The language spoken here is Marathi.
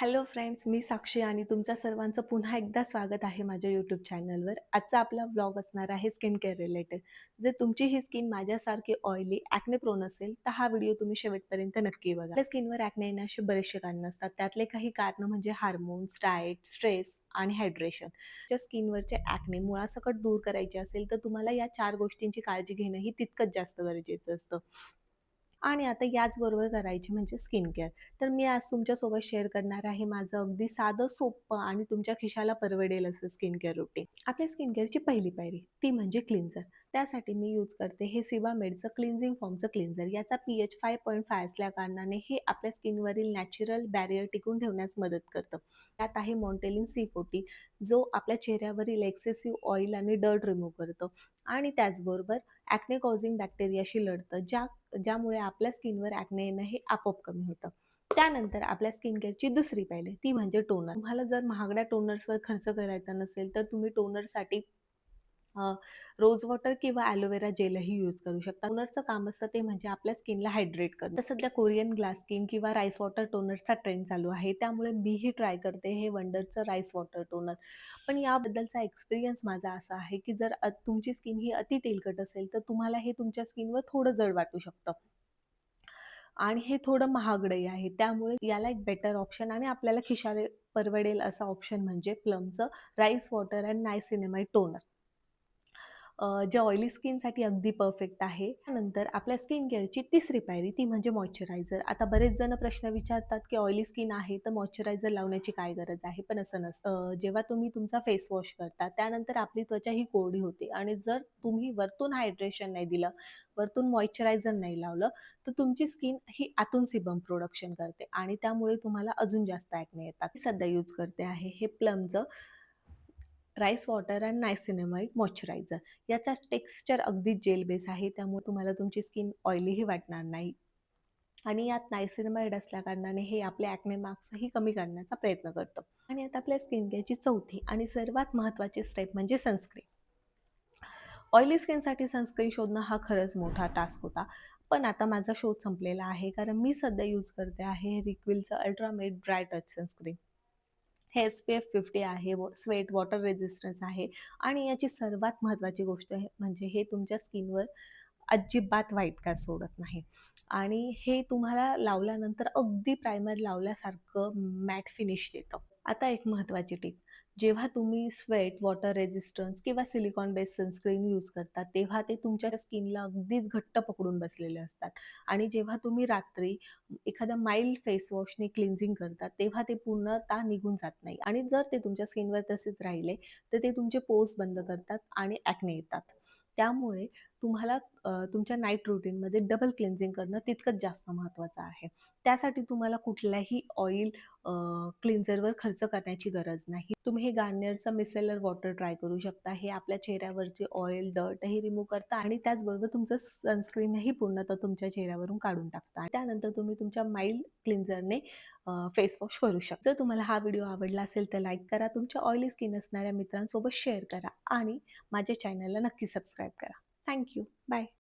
हॅलो फ्रेंड्स, मी साक्षी आणि तुमच्या सर्वांचं पुन्हा एकदा स्वागत आहे माझ्या यूट्यूब चॅनलवर. आजचा आपला व्लॉग असणार आहे स्किन केअर रिलेटेड. जर तुमची ही स्किन माझ्यासारखी ऑइली, ॲक्ने प्रोन असेल, तर हा व्हिडिओ तुम्ही शेवटपर्यंत नक्की बघा. आपल्या स्किनवर ॲक्ने येण्याचे बरेचसे कारण असतात. त्यातले काही कारण म्हणजे हार्मोन्स, डाएट, स्ट्रेस आणि हायड्रेशन. ज्या स्किनवरचे ॲक्ने मुळासकट दूर करायचे असेल, तर तुम्हाला या 4 गोष्टींची काळजी घेणं ही तितकंच जास्त गरजेचं असतं. आणि आता याचबरोबर करायची म्हणजे स्किन केअर. तर मी आज तुमच्यासोबत शेअर करणार आहे माझं अगदी साधं, सोपं आणि तुमच्या खिशाला परवडेल असं स्किन केअर रुटीन. आपल्या स्किन केअरची पहिली पायरी ती म्हणजे क्लिन्झर. त्यासाठी मी यूज करते हे सिबामेडचं क्लिन्झिंग फॉर्मचं क्लिन्झर. याचा पीएच 5.5 असल्याकारणाने हे आपल्या स्किनवरील नॅचरल बॅरियर टिकून ठेवण्यास मदत करतं. त्यात आहे मॉन्टेलिन C40 जो आपल्या चेहऱ्यावरील एक्सेसिव्ह ऑइल आणि डर्ट रिमूव्ह करतो आणि त्याचबरोबर ॲक्ने कॉझिंग बॅक्टेरियाशी लढतं, ज्यामुळे आपल्या स्किनवर ॲक्ने येणं हे आपोआप कमी होतं. त्यानंतर आपल्या स्किन केअरची दुसरी पायरी ती म्हणजे टोनर. तुम्हाला जर महागड्या टोनर्सवर खर्च करायचा नसेल, तर तुम्ही टोनरसाठी रोज वॉटर किंवा ॲलोवेरा जेलही यूज करू शकता. टोनरचं काम असतं ते म्हणजे आपल्या स्किनला हायड्रेट करणं. तर सध्या कोरियन ग्लास स्किन किंवा राईस वॉटर टोनरचा ट्रेंड चालू आहे. त्यामुळे मीही ट्राय करते हे वंडरचं राईस वॉटर टोनर. पण याबद्दलचा एक्सपिरियन्स माझा असा आहे, की जर तुमची स्किन ही अति तेलकट असेल, तर तुम्हाला हे तुमच्या स्किनवर थोडं जड वाटू शकतं. आणि हे थोडं महागडंही आहे. त्यामुळे याला एक बेटर ऑप्शन आणि आपल्याला खिशाला परवडेल असा ऑप्शन म्हणजे प्लमचं राईस वॉटर अँड नायसिनेमाइड टोनर. जे ऑइली स्किनसाठी अगदी परफेक्ट आहे. त्यानंतर आपल्या स्किन केअरची तिसरी पायरी ती म्हणजे मॉइश्चरायझर. आता बरेच जण प्रश्न विचारतात, की ऑइली स्किन आहे तर मॉइश्चरायझर लावण्याची काय गरज आहे? पण असं नसतं. जेव्हा तुम्ही तुमचा फेस वॉश करता त्यानंतर आपली त्वचा ही कोरडी होते आणि जर तुम्ही वरतून हायड्रेशन नाही दिलं, वरतून मॉइश्चरायझर नाही लावलं, तर तुमची स्किन ही आतून सिबम प्रोडक्शन करते आणि त्यामुळे तुम्हाला अजून जास्त ॲक्ने येतात. मी सध्या यूज करते आहे हे प्लमचं राईस वॉटर अँड नायसिनेमाइड मॉइश्चरायझर. याचा टेक्स्चर अगदी जेल बेस आहे, त्यामुळे तुम्हाला तुमची स्किन ऑइलीही वाटणार नाही आणि यात नायसिनेमाइड असल्याकारणाने हे आपले ॲक्ने मार्क्सही कमी करण्याचा प्रयत्न करतं. आणि आता आपल्या स्किन केअरची चौथी आणि सर्वात महत्त्वाची स्टेप म्हणजे सनस्क्रीन. ऑइली स्किनसाठी सनस्क्रीन शोधणं हा खरंच मोठा टास्क होता. पण आता माझा शोध संपलेला आहे, कारण मी सध्या यूज करते आहे रिक्विलचं अल्ट्रामेट ड्राय टच सनस्क्रीन. हे SPF 50 आहे, स्वेट वॉटर रेझिस्टन्स आहे आणि याची सर्वात महत्त्वाची गोष्ट म्हणजे हे तुमच्या स्किनवर अजिबात व्हाईट कास्ट सोडत नाही आणि हे तुम्हाला लावल्यानंतर अगदी प्रायमर लावल्यासारखं मॅट फिनिश देतं. आता एक महत्त्वाची टिप, जेव्हा तुम्ही स्वेट, वॉटर रेझिस्टन्स किंवा सिलिकॉन बेस्ड सनस्क्रीन यूज करता, तेव्हा ते तुमच्या स्किनला अगदीच घट्ट पकडून बसलेले असतात आणि जेव्हा तुम्ही रात्री एखाद्या माइल्ड फेस वॉशने क्लिन्झिंग करता, तेव्हा ते पूर्णतः निघून जात नाही आणि जर ते तुमच्या स्किनवर तसेच राहिले, तर ते तुमचे पोर्स बंद करतात आणि ॲक्ने येतात. त्यामुळे तुम्हाला तुमच्या नाईट रुटीनमध्ये डबल क्लिन्झिंग करणं तितकंच जास्त महत्त्वाचं आहे. त्यासाठी तुम्हाला कुठल्याही ऑइल क्लिन्झरवर खर्च करण्याची गरज नाही. तुम्ही हे गार्नियरचं मिसेलर वॉटर ट्राय करू शकता. हे आपल्या चेहऱ्यावरचे ऑइल, डर्टही रिमूव्ह करतं आणि त्याचबरोबर तुमचं सनस्क्रीनही पूर्णतः तुमच्या चेहऱ्यावरून काढून टाकतं. त्यानंतर तुम्ही तुमच्या माइल्ड क्लिन्झरने फेस वॉश करू शकता. जर तुम्हाला हा व्हिडिओ आवडला असेल तर लाईक करा, तुमच्या ऑइली स्किन असणाऱ्या मित्रांसोबत शेअर करा आणि माझ्या चॅनलला नक्की सबस्क्राईब करा. Thank you. बाय.